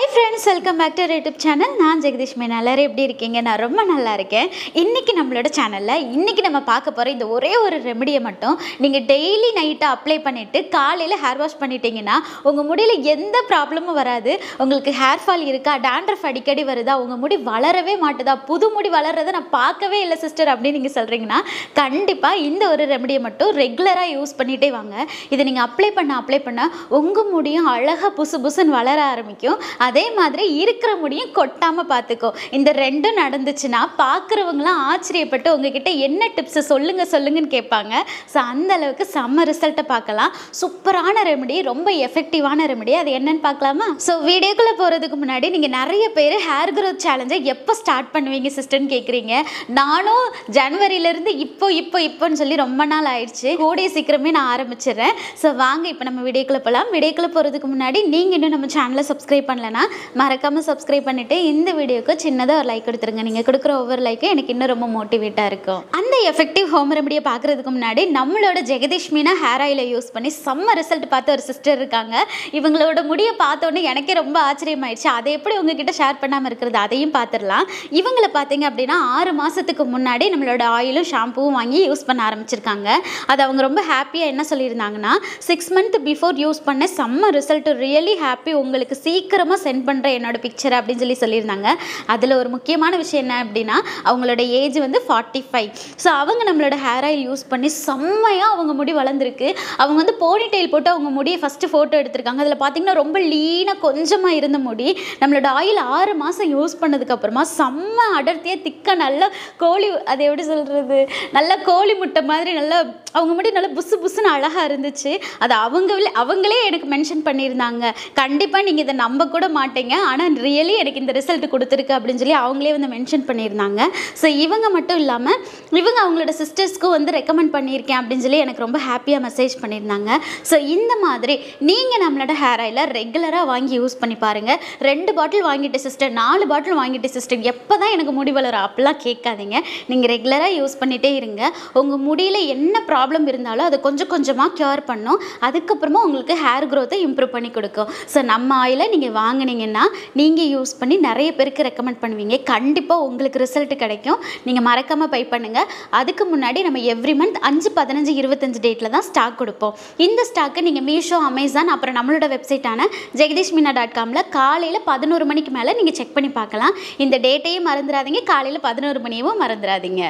Hi friends, welcome back to our YouTube channel. நான் ஜெகதீஷ் மேனா. எல்லாரும் எப்படி இருக்கீங்க? நான் ரொம்ப நல்லா இருக்கேன். இன்னைக்கு நம்மளோட சேனல்ல நம்ம பார்க்க போற இந்த ஒரே ஒரு ரெமெடியை மட்டும் நீங்க டெய்லி நைட் அப்ளை பண்ணிட்டு காலையில ஹேர் வாஷ் பண்ணிட்டீங்கன்னா உங்க முடியில எந்த ப்ராப்ளமும் வராது. உங்களுக்கு ஹேர் ஃபால் இருக்கா, டாண்ட்ரஃப் அடிக்கடி வருதா, உங்க முடி வளரவே மாட்டுதா, புது முடி வளர்றதை நான் பார்க்கவே இல்லை சிஸ்டர் அப்படின்னு நீங்க சொல்றீங்கன்னா கண்டிப்பா இந்த ஒரு ரெமெடியை மட்டும் ரெகுலரா யூஸ் பண்ணிட்டே வாங்க. இதை நீங்க அப்ளை பண்ண உங்க முடியும் அழகா புசு புசுன்னு வளர ஆரம்பிக்கும். அதே மாதிரி இருக்கிற முடியும் கொட்டாம பார்த்துக்கோ. இந்த ரெண்டும் நடந்துச்சுன்னா பார்க்குறவங்களாம் ஆச்சரியப்பட்டு உங்ககிட்ட என்ன டிப்ஸ் சொல்லுங்கன்னு கேட்பாங்க. ஸோ அந்த அளவுக்கு செம்ம ரிசல்ட்டை பார்க்கலாம். சூப்பரான ரெமெடி, ரொம்ப எஃபெக்டிவான ரெமெடி. அது என்னன்னு பார்க்கலாமா? ஸோ வீடியோக்குள்ளே போகிறதுக்கு முன்னாடி நீங்கள் நிறைய பேர் ஹேர் க்ரோத் சேலஞ்சை எப்போ ஸ்டார்ட் பண்ணுவீங்க சிஸ்டர்னு கேட்குறீங்க. நானும் ஜனவரியிலேருந்து இப்போன்னு சொல்லி ரொம்ப நாள் ஆயிடுச்சு. கூடிய சீக்கிரமே நான் ஆரம்பிச்சிடுறேன். ஸோ வாங்க இப்போ நம்ம வீடியோக்குள்ளே போகலாம். வீடியோக்குள்ளே போகிறதுக்கு முன்னாடி நீங்கள் இன்னும் நம்ம சேனலை சப்ஸ்கிரைப் பண்ணலன்னா மறக்காமல் சப்ஸ்கிரைப் பண்ணிவிட்டு இந்த வீடியோக்கு சின்னதாக ஒரு லைக் கொடுத்துருங்க. நீங்கள் கொடுக்குற ஒவ்வொரு லைக்கும் எனக்கு இன்னும் ரொம்ப மோட்டிவேட்டாக இருக்கும். அந்த எஃபெக்டிவ் ஹோம் ரெமடியை பார்க்குறதுக்கு முன்னாடி நம்மளோட ஜெகதீஷ் மீனா ஹேர் ஆயிலை யூஸ் பண்ணி செம்ம ரிசல்ட் பார்த்த ஒரு சிஸ்டர் இருக்காங்க. இவங்களோட முடியை பார்த்தோன்னே எனக்கே ரொம்ப ஆச்சரியமாயிடுச்சு. அதை எப்படி உங்ககிட்ட ஷேர் பண்ணாமல் இருக்கிறது அதையும் பார்த்துடலாம். இவங்களை பார்த்தீங்க அப்படின்னா 6 மாதத்துக்கு முன்னாடி நம்மளோட ஆயிலும் ஷாம்புவும் வாங்கி யூஸ் பண்ண ஆரம்பிச்சிருக்காங்க. அது அவங்க ரொம்ப ஹாப்பியாக என்ன சொல்லியிருந்தாங்கன்னா 6 மந்த் பிஃபோர் யூஸ் பண்ண செம்ம ரிசல்ட், ரியலி ஹாப்பி, உங்களுக்கு சீக்கிரமாக சென்ட் பண்ணுற என்னோட பிக்சர் அப்படின்னு சொல்லியிருந்தாங்க. அதில் ஒரு முக்கியமான விஷயம் என்ன அப்படின்னா அவங்களோட ஏஜ் வந்து 45. ஸோ அவங்க நம்மளோட ஹேர் ஆயில் யூஸ் பண்ணி செம்மையாக அவங்க முடி வளர்ந்துருக்கு. அவங்க வந்து போனி டெயில் போட்டு அவங்க முடியை ஃபஸ்ட்டு ஃபோட்டோ எடுத்திருக்காங்க. அதில் பார்த்தீங்கன்னா ரொம்ப லீனாக கொஞ்சமாக இருந்த முடி நம்மளோட ஆயில் 6 மாதம் யூஸ் பண்ணதுக்கப்புறமா செம்ம அடர்த்தியாக திக்காக நல்லா கோழி, அதை எப்படி சொல்கிறது, நல்லா கோழி முட்டை மாதிரி நல்லா அவங்க முடி நல்லா புசு புசுன்னு அழகாக இருந்துச்சு. அது அவங்களே எனக்கு மென்ஷன் பண்ணியிருந்தாங்க. கண்டிப்பாக நீங்கள் இதை நம்ப கூட மாட்டீங்க, ஆனால் ரியலி எனக்கு இந்த ரிசல்ட் கொடுத்துருக்கு அப்படின்னு சொல்லி அவங்களே வந்து மென்ஷன் பண்ணியிருந்தாங்க. ஸோ இவங்க மட்டும் இல்லாமல் இவங்க அவங்களோட சிஸ்டர்ஸ்க்கும் வந்து ரெக்கமெண்ட் பண்ணியிருக்கேன் அப்படின்னு சொல்லி எனக்கு ரொம்ப ஹாப்பியாக மெசேஜ் பண்ணியிருந்தாங்க. ஸோ இந்த மாதிரி நீங்கள் நம்மளோட ஹேர் ஆயிலை ரெகுலராக வாங்கி யூஸ் பண்ணி பாருங்கள். 2 பாட்டில் வாங்கிட்டு சிஸ்டர், 4 பாட்டில் வாங்கிட்டு சிஸ்டர், எப்போ தான் எனக்கு முடி வளரும் அப்படிலாம் கேட்காதீங்க. நீங்கள் ரெகுலராக யூஸ் பண்ணிகிட்டே இருங்க. உங்கள் முடியில் என்ன ப்ராப்ளம் இருந்தாலும் அதை கொஞ்சம் கொஞ்சமாக க்யூர் பண்ணும். அதுக்கப்புறமா உங்களுக்கு ஹேர் க்ரோத்தை இம்ப்ரூவ் பண்ணி கொடுக்கும். ஸோ நம்ம ஆயிலை நீங்கள் வாங்கினீங்கன்னா நீங்கள் யூஸ் பண்ணி நிறைய பேருக்கு ரெக்கமெண்ட் பண்ணுவீங்க. கண்டிப்பாக உங்களுக்கு ரிசல்ட் கிடைக்கும். நீங்கள் மறக்காமல் பை பண்ணுங்கள். அதுக்கு முன்னாடி நம்ம எவ்ரி மந்த் 5, 15, 25 டேட்டில் தான் ஸ்டாக் கொடுப்போம். இந்த ஸ்டாக்கை நீங்கள் மீஷோ, அமேசான், அப்புறம் நம்மளோட வெப்சைட்டான jagdishmeena.comல காலையில் 11 மணிக்கு மேலே நீங்கள் செக் பண்ணி பார்க்கலாம். இந்த டேட்டையும் மறந்துடாதீங்க, காலையில் 11 மணியும் மறந்துடாதீங்க.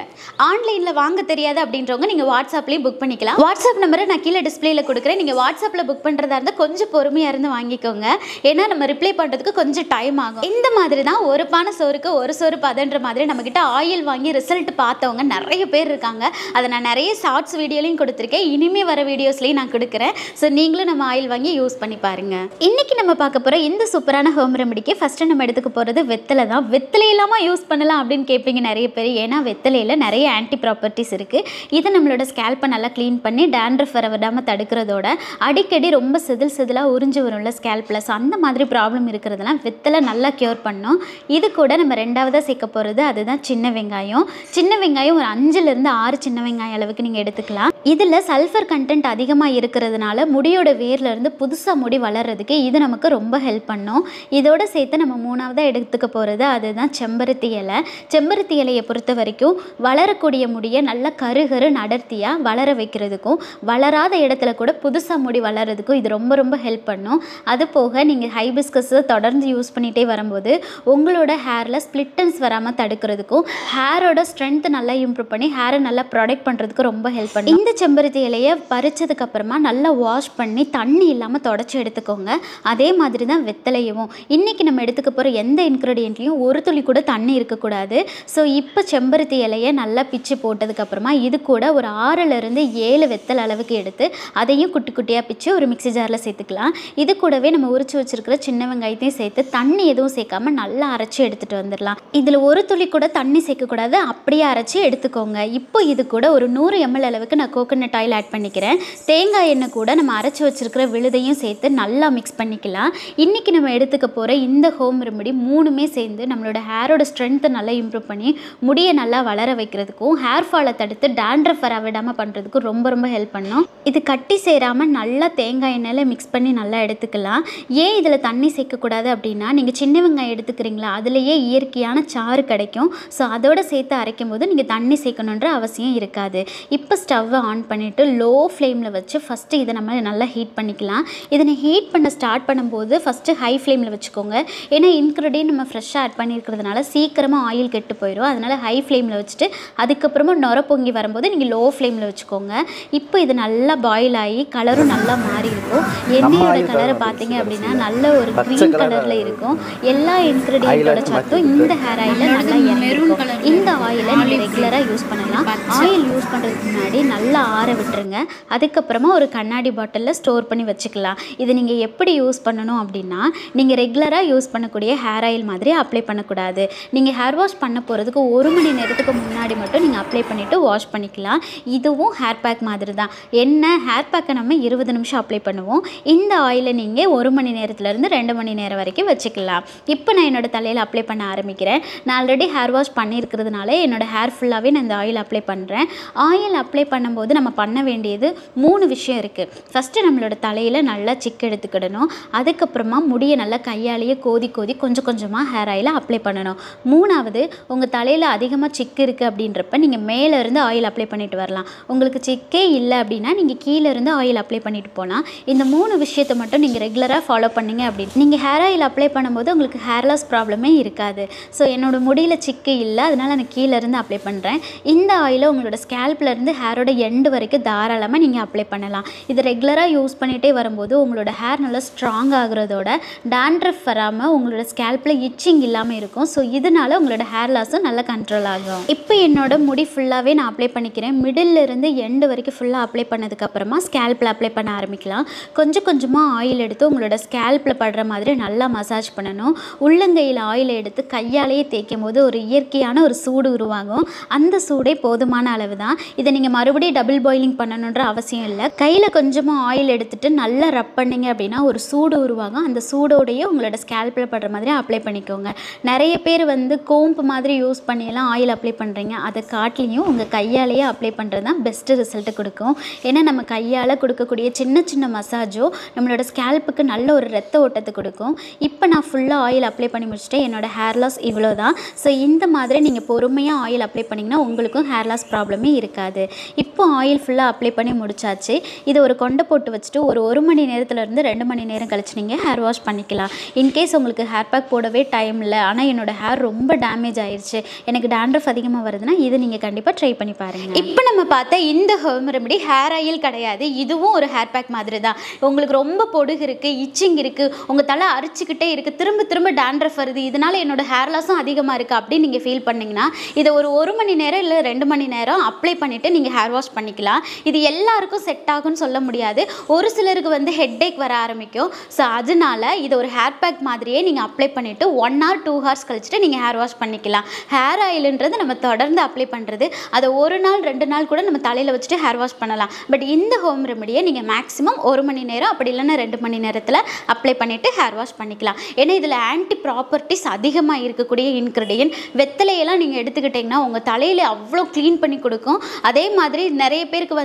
ஆன்லைனில் வாங்க தெரியாது அப்படின்றவங்க நீங்கள் வாட்ஸ்அப்லேயும் புக் பண்ணிக்கலாம். வாட்ஸ்அப் நம்பரை நான் கீழே டிஸ்பிளேயில் கொடுக்குறேன். நீங்கள் வாட்ஸ்அப்பில் புக் பண்ணுறதா இருந்தால் கொஞ்சம் பொறுமையாக இருந்து வாங்கிக்கோங்க. ஏன்னா நம்ம ரிப்ளை பண்ணுறதுக்கு கொஞ்சம் டைம் ஆகும். இந்த மாதிரி தான் ஒரு பானை சோறுக்கு ஒரு சோறு பதன்ற மாதிரி நம்மக்கிட்ட ஆயில் வாங்கி ரிசல்ட் பார்த்தவங்க நிறைய பேர் இருக்காங்க. அதை நான் நிறைய ஷார்ட்ஸ் வீடியோலையும் கொடுத்துருக்கேன், இனிமேல் வர வீடியோஸ்லையும் நான் கொடுக்குறேன். ஸோ நீங்களும் நம்ம ஆயில் வாங்கி யூஸ் பண்ணி பாருங்கள். இன்றைக்கி நம்ம பார்க்க போகிற இந்த சூப்பரான ஹோம் ரெமடிக்கு ஃபஸ்ட்டு நம்ம எடுத்துக்க போகிறது வெத்தலை தான். வெத்தலை இல்லாமல் யூஸ் பண்ணலாம் அப்படின்னு கேட்பீங்க நிறைய பேர். ஏன்னா வெத்தலையில் நிறைய ஆன்டி ப்ராப்பர்ட்டிஸ் இருக்குது. இதை நம்மளோட ஸ்கேல்ப்பை நல்லா க்ளீன் பண்ணி டேண்ட்ரஃப் வர விடாமல் தடுக்கிறதோட அடிக்கடி ரொம்ப செதிலாக உறிஞ்சு வரும்ல ஸ்கேல்ப்பில், ஸோ அந்த மாதிரி ப்ராப்ளம் இருக்கிறதெல்லாம் வெத்தலை நல்லா க்யூர் பண்ணும். இது கூட நம்ம ரெண்டாவதாக சேர்க்க போகிறது அதுதான் சின்ன வெங்காயம். சின்ன வெங்காயம் ஒரு 5லேருந்து 6 சின்ன வெங்காயம் அளவுக்கு நீங்கள் எடுத்துக்கலாம். இதில் சல்ஃபர் கண்டென்ட் அதிகமாக இருக்கிறதுனால முடியோட வேர்லேருந்து புதுசாக முடி வளர்கிறதுக்கு இது நமக்கு ரொம்ப ஹெல்ப் பண்ணும். இதோட சேர்த்து நம்ம 3ஆவதாக எடுத்துக்க போகிறது அதுதான் செம்பருத்தி இலை. செம்பருத்தி இலையை பொறுத்த வரைக்கும் வளரக்கூடிய முடியை நல்லா கரு அடர்த்தியாக வளர வைக்கிறதுக்கும் வளராத இடத்துல கூட புதுசாக முடி வளர்கிறதுக்கும் இது ரொம்ப ரொம்ப ஹெல்ப் பண்ணும். அது போக நீங்கள் ஹைபிஸ்கஸை தொடர்ந்து யூஸ் பண்ணிகிட்டே வரும்போது உங்களோட ஹேரில் ஸ்ப்ளிட்டன்ஸ் வராமல் தடுக்கிறதுக்கும் ஹேரோட ஸ்ட்ரென்த் நல்லா இம்ப்ரூவ் பண்ணி ஹேரை நல்லா ப்ரொடெக்ட் பண்ணுறதுக்கு ரொம்ப ஹெல்ப் பண்ணும். இந்த செம்பருத்தி இலையை பறிச்சதுக்கப்புறமா நல்லா வாஷ் பண்ணி தண்ணி இல்லாமல் தொடச்சி எடுத்துக்கோங்க. அதே மாதிரி தான் வெத்தலையும். இன்றைக்கி நம்ம எடுத்துக்க போகிற எந்த இன்க்ரீடியன்ட்லையும் ஒரு துளி கூட தண்ணி இருக்கக்கூடாது. ஸோ இப்போ செம்பருத்தி இலையை நல்லா பிச்சு போட்டதுக்கப்புறமா இது கூட ஒரு 6லேருந்து 7 வெத்தலை அளவுக்கு எடுத்து அதையும் குட்டி குட்டியாக பிச்சு ஒரு மிக்ஸி ஜாரில் சேர்த்துக்கலாம். இது கூடவே நம்ம உரிச்சு வச்சுருக்கிற சின்ன வெங்காயத்தையும் சேர்த்து தண்ணி எதுவும் சேர்க்காமல் நல்லா அரைச்சி எடுத்துகிட்டு வந்துடலாம். இதில் ஒரு துளி கூட தண்ணி சேர்க்கக்கூடாது, அப்படியே அரைச்சி எடுத்துக்கோங்க. இப்போ இது கூட ஒரு 100 ml அளவுக்கு நான் கோகோனட் ஆயில் ஆட் பண்ணிக்கிறேன். தேங்காய் எண்ணெய் கூட நம்ம அரைச்சி வச்சுருக்கிற விழுதையும் சேர்த்து நல்லா மிக்ஸ் பண்ணிக்கலாம். இன்றைக்கி நம்ம எடுத்துக்க போகிற இந்த ஹோம் ரெமெடி 3மே சேர்ந்து நம்மளோட ஹேரோட ஸ்ட்ரென்த்தை நல்லா இம்ப்ரூவ் பண்ணி முடியை நல்லா வளர வைக்கிறதுக்கும் ஹேர் ஃபாலை தடுத்து டேண்ட்ரஃப் வர விடாமல் பண்ணுறதுக்கும் ரொம்ப ரொம்ப ஹெல்ப் பண்ணும். இது கட்டி சேராமல் நல்லா தேங்காய் எண்ணெயில் மிக்ஸ் பண்ணி நல்லா எடுத்துக்கலாம். ஏன் இதில் தண்ணி சேர்க்க பண்ணக்கூடாது அப்படின்னா, நீங்கள் சின்ன வெங்காயம் எடுத்துக்கிறீங்களா, அதுலேயே இயற்கையான சாறு கிடைக்கும். ஸோ அதோட சேர்த்து அரைக்கும் போது நீங்கள் தண்ணி சேர்க்கணுன்ற அவசியம் இருக்காது. இப்போ ஸ்டவ்வை ஆன் பண்ணிவிட்டு லோ ஃப்ளேமில் வச்சு ஃபஸ்ட்டு இதை நம்ம நல்லா ஹீட் பண்ணிக்கலாம். இதனை ஹீட் பண்ண ஸ்டார்ட் பண்ணும்போது ஃபஸ்ட்டு ஹை ஃப்ளேமில் வச்சுக்கோங்க. ஏன்னா இன்க்ரீடியன்ட் நம்ம ஃப்ரெஷ்ஷாக ஆட் பண்ணியிருக்கிறதுனால சீக்கிரமாக ஆயில் கெட்டு போயிடும். அதனால் ஹை ஃப்ளேமில் வச்சுட்டு அதுக்கப்புறமா நுர பொங்கி வரும்போது நீங்கள் லோ ஃப்ளேமில் வச்சுக்கோங்க. இப்போ இது நல்லா பாயில் ஆகி கலரும் நல்லா மாறி இருக்கும். எண்ணெயோட கலரை பார்த்தீங்க அப்படின்னா நல்ல ஒரு க்ரீன் கலரில் இருக்கும். எல்லா இன்க்ரீடியன்ட்டோட சத்தும் இந்த ஹேர் ஆயிலில் நல்லா இறங்கிருக்கும். இந்த ஆயிலை நீங்கள் ரெகுலராக யூஸ் பண்ணலாம். ஆயில் யூஸ் பண்ணுறதுக்கு முன்னாடி நல்லா ஆற விட்டுருங்க. அதுக்கப்புறமா ஒரு கண்ணாடி பாட்டிலில் ஸ்டோர் பண்ணி வச்சுக்கலாம். இது நீங்கள் எப்படி யூஸ் பண்ணணும் அப்படின்னா, நீங்கள் ரெகுலராக யூஸ் பண்ணக்கூடிய ஹேர் ஆயில் மாதிரி அப்ளை பண்ணக்கூடாது. நீங்கள் ஹேர் வாஷ் பண்ண போகிறதுக்கு 1 மணி நேரத்துக்கு முன்னாடி மட்டும் நீங்கள் அப்ளை பண்ணிவிட்டு வாஷ் பண்ணிக்கலாம். இதுவும் ஹேர் பேக் மாதிரி தான். என்ன ஹேர் பேக்கை நம்ம 20 நிமிஷம் அப்ளை பண்ணுவோம். இந்த ஆயிலை நீங்கள் 1 மணி நேரத்துலேருந்து 2 மணி நேரம் வரைக்கும் வச்சுக்கலாம். இப்போ நான் என்னோட தலையில் அப்ளை பண்ண ஆரம்பிக்கிறேன். நான் ஆல்ரெடி ஹேர் வாஷ் பண்ணியிருக்கிறதுனால என்னோடய ஹேர் ஃபுல்லாகவே நான் இந்த ஆயில் அப்ளை பண்ணுறேன். ஆயில் அப்ளை பண்ணும்போது நம்ம பண்ண வேண்டியது 3 விஷயம் இருக்குது. ஃபஸ்ட்டு நம்மளோட தலையில் நல்லா சிக்கு எடுத்துக்கிடணும். அதுக்கப்புறமா முடியை நல்லா கையாலேயே கோதி கொஞ்சம் கொஞ்சமாக ஹேர் ஆயிலை அப்ளை பண்ணணும். 3வது, உங்கள் தலையில் அதிகமாக சிக்கு இருக்குது அப்படின்றப்ப நீங்கள் மேலே இருந்து ஆயில் அப்ளை பண்ணிட்டு வரலாம். உங்களுக்கு சிக்கே இல்லை அப்படின்னா நீங்கள் கீழே இருந்து ஆயில் அப்ளை பண்ணிட்டு போகலாம். இந்த 3 விஷயத்தை மட்டும் நீங்கள் ரெகுலராக ஃபாலோ பண்ணிங்க அப்படின்னு நீங்கள் ஹேர் ஆயில் அப்ளை பண்ணும்போது உங்களுக்கு ஹேர் லாஸ் ப்ராப்ளமே இருக்காது. ஸோ என்னோட முடியில் சிக்கு இல்லை, அதனால் நான் கீழே இருந்து அப்ளை பண்ணுறேன். இந்த ஆயிலை உங்களோட ஸ்கேல்ப்லேருந்து ஹேரோட எண்டு வரைக்கும் தாராளமாக நீங்கள் அப்ளை பண்ணலாம். இது ரெகுலராக யூஸ் பண்ணிகிட்டே வரும்போது உங்களோட ஹேர் நல்லா ஸ்ட்ராங் ஆகுறதோட டேண்ட்ரஃப் வராமல் உங்களோட ஸ்கேல்பில் இச்சிங் இல்லாமல் இருக்கும். ஸோ இதனால் உங்களோட ஹேர் லாஸும் நல்லா கண்ட்ரோல் ஆகும். இப்போ என்னோட முடி ஃபுல்லாகவே நான் அப்ளை பண்ணிக்கிறேன். மிடில் இருந்து எண்டு வரைக்கும் ஃபுல்லாக அப்ளை பண்ணதுக்கப்புறமா ஸ்கேல்பில் அப்ளை பண்ண ஆரம்பிக்கலாம். கொஞ்சம் கொஞ்சமாக ஆயில் எடுத்து உங்களோட ஸ்கேல்பில் படுற மாதிரி நல்லா மசாஜ் பண்ணணும். உள்ளங்கையில் ஆயில் எடுத்து கையாலேயே தேய்க்கும் போது ஒரு இயற்கையான ஒரு சூடு உருவாகும். அந்த சூடே போதுமான அளவு தான். இதை நீங்கள் மறுபடியும் டபுள் பாயிலிங் பண்ணணுன்ற அவசியம் இல்லை. கையில் கொஞ்சமாக ஆயில் எடுத்துகிட்டு நல்லா ரப் பண்ணிங்க அப்படின்னா ஒரு சூடு உருவாகும். அந்த சூடோடையே உங்களோட ஸ்கேல்பில் படுற மாதிரி அப்ளை பண்ணிக்கோங்க. நிறைய பேர் கோம்பு மாதிரி யூஸ் பண்ணியெல்லாம் ஆயில் அப்ளை பண்ணுறீங்க. அதை காட்டிலையும் உங்கள் கையாலேயே அப்ளை பண்ணுறது தான் பெஸ்ட்டு ரிசல்ட்டு கொடுக்கும். ஏன்னா நம்ம கையால் கொடுக்கக்கூடிய சின்ன சின்ன மசாஜோ நம்மளோட ஸ்கேல்ப்புக்கு நல்ல ஒரு ரத்த ஓட்டத்தை கொடுக்கும். இப்போ நான் ஃபுல்லாக ஆயில் அப்ளை பண்ணி முடிச்சுட்டு என்னோட ஹேர் லாஸ் இவ்வளோ தான். ஸோ இந்த மாதிரி நீங்கள் பொறுமையாக ஆயில் அப்ளை பண்ணிங்கன்னா உங்களுக்கும் ஹேர் லாஸ் ப்ராப்ளமே இருக்காது. இப்போ ஆயில் ஃபுல்லாக அப்ளை பண்ணி முடிச்சாச்சு. இதை ஒரு கொண்டை போட்டு வச்சுட்டு ஒரு 1 மணி நேரத்துலேருந்து 2 மணி நேரம் கழிச்சு நீங்கள் ஹேர் வாஷ் பண்ணிக்கலாம். இன்கேஸ் உங்களுக்கு ஹேர் பேக் போடவே டைம் இல்லை, ஆனால் என்னோடய ஹேர் ரொம்ப டேமேஜ் ஆயிடுச்சு, எனக்கு டேண்ட்ரஃப் அதிகமாக வருதுன்னா இது நீங்கள் கண்டிப்பாக ட்ரை பண்ணி பாருங்கள். இப்போ நம்ம பார்த்த இந்த ஹோம் ரெமெடி ஹேர் ஆயில் கிடையாது. இதுவும் ஒரு ஹேர் பேக் மாதிரி தான். உங்களுக்கு ரொம்ப பொடுகு இருக்குது, இச்சிங் இருக்குது, உங்கள் தலை அரிச்சிக்கிட்டே இருக்குது, திரும்ப திரும்ப டேண்ட்ரஃப் வருது, இதனால் என்னோட ஹேர் லாஸும் அதிகமாக இருக்குது அப்படின்னு நீங்கள் ஃபீல் பண்ணிங்கன்னா இதை ஒரு 1 மணி நேரம் இல்லை 2 மணி நேரம் அப்ளை பண்ணிவிட்டு நீங்கள் ஹேர் வாஷ் பண்ணிக்கலாம். இது எல்லாருக்கும் செட் ஆகும்னு சொல்ல முடியாது. ஒரு சிலருக்கு ஹெட்டேக் வர ஆரம்பிக்கும். ஸோ அதனால இதை ஒரு ஹேர் பேக் மாதிரியே நீங்கள் அப்ளை பண்ணிவிட்டு 1 hour 2 hours கழிச்சுட்டு நீங்கள் ஹேர் வாஷ் பண்ணிக்கலாம். ஹேர் ஆயிலுன்றது நம்ம தொடர்ந்து அப்ளை பண்ணுறது. அதை 1 நாள் 2 நாள் கூட நம்ம தலையில் வச்சுட்டு ஹேர் வாஷ் பண்ணலாம். பட் இந்த ஹோம் ரெமெடியை நீங்கள் மேக்ஸிமம் 1 மணி நேரம் அப்படி இல்லைன்னா 2 மணி நேரத்தில் அப்ளை பண்ணிவிட்டு ஹேர் வாஷ் பண்ணிக்கலாம். ஏன்னா இதில் ஆன்டி ப்ராப்பர்ட்டிஸ் அதிகமாக இருக்கக்கூடிய இன்க்ரீடியன்ட். வெத்தலையெல்லாம் நீங்கள் எடுத்துக்கிட்டிங்கன்னா உங்கள் தலையில் அவ்வளோ க்ளீன் பண்ணி கொடுக்கும். அதே மாதிரி நிறைய பேருக்கு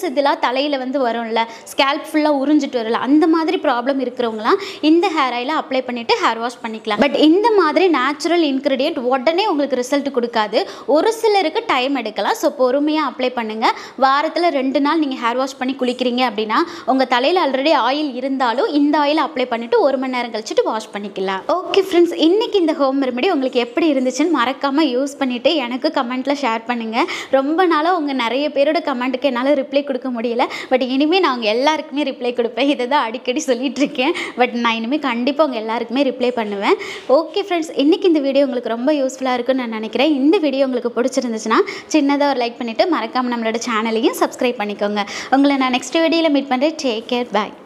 செதிலாக தலையில் வரும்ல, ஸ்கேல்ப் ஃபுல்லாக உறிஞ்சிட்டு வரல, அந்த மாதிரி ப்ராப்ளம் இருக்கிறவங்களாம் இந்த ஹேர் ஆயிலை அப்ளை பண்ணிவிட்டு ஹேர் வாஷ் பண்ணிக்கலாம். பட் இந்த மாதிரி நேச்சுரல் இன்க்ரீடியன்ட் உடனே உங்களுக்கு ரிசல்ட் கொடுக்காது. ஒரு சிலருக்கு டைம் எடுக்கலாம். ஸோ பொறுமையாக அப்ளை பண்ணுங்கள். வாரத்தில் 2 நாள் நீங்கள் ஹேர் வாஷ் பண்ணி குளிக்கிறீங்க அப்படின்னா உங்கள் தலையில் ஆல்ரெடி ஆயில் இருந்தாலும் இந்த ஆயிலை அப்ளை பண்ணிவிட்டு 1 மணி நேரம் கழிச்சுட்டு வாஷ் பண்ணிக்கலாம். ஓகே ஃப்ரெண்ட்ஸ், இன்றைக்கி இந்த ஹோம் ரெமெடி உங்களுக்கு எப்படி இருந்துச்சுன்னு மறக்காமல் யூஸ் பண்ணிவிட்டு எனக்கு கமெண்ட்டில் ஷேர் பண்ணுங்கள். ரொம்ப நாளாக உங்கள் நிறைய பேரோட கமெண்ட்டுக்கு என்னால் ரிப்ளை கொடுக்க முடியல. பட் இனிமேல் நான் உங்கள் எல்லாருக்குமே ரிப்ளை கொடுப்பேன். இதை தான் அடிக்கடி சொல்லிகிட்டு இருக்கேன். பட் நான் இனிமேல் கண்டிப்பாக உங்கள் எல்லாருக்குமே ரிப்ளை பண்ணுவேன். ஓகே ஃப்ரெண்ட்ஸ், இன்றைக்கி இந்த வீடியோ உங்களுக்கு ரொம்ப யூஸ்ஃபுல்லாக இருக்குன்னு நான் நினைக்கிறேன். இந்த வீடியோ உங்களுக்கு பிடிச்சிருந்துச்சுன்னா சின்னதாக ஒரு லைக் பண்ணிவிட்டு மறக்காமல் நம்மளோட சேனலையும் சப்ஸ்கிரைப் பண்ணிக்கோங்க. உங்களை நான் நெக்ஸ்ட் வீடியோவில் மீட் பண்ணுறேன். டேக் கேர், பாய்.